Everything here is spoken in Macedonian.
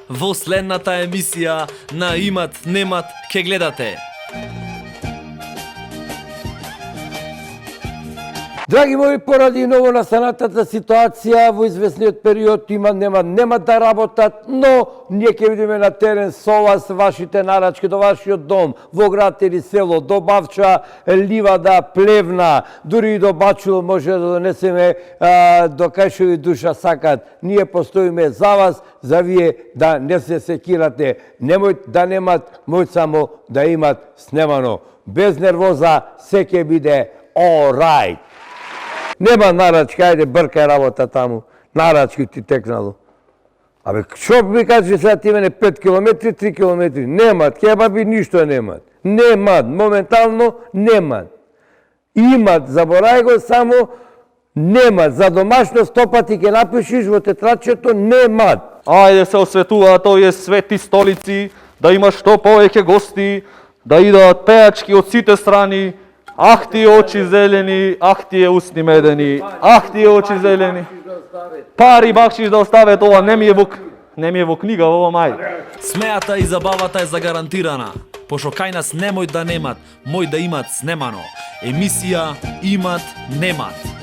во следната емисија на Имат Немат ке гледате. Драги мои, поради ново настанатата ситуација во известниот период нема да работат, но ние ќе видиме на терен со вас вашите нарачки до вашиот дом, во град или село, до Бавча, Ливада, Плевна, дури и до Бачул може да донесеме до кај што ви душа сакат. Ние постоиме за вас, за вие да не се секирате. Немој да немат, мој само да имат снемано. Без нервоза, се ќе биде all right. Нема нарачки, ајде бркај работа таму. Нарачки ти текнало. Абе, што ми кажеш сега ти мене 5 километри, 3 километри? Немат, кебаби ништо немат. Немат, моментално немат. Имат, заборај го само, немат. За домашно стопати ќе напишиш во тетрадчето, немат. Ајде се осветува тој свети столици, да има што повеќе гости, да идат пејачки од сите страни. Ах тие очи зелени, ах тие усни медени, ах тие очи зелени. Пари бакшиш да остават, ова не ми е во книга, ова мај. Смејата и забавата е загарантирана, пошто кај нас немој да немат, мој да имат снемано. Емисија Имат Немат.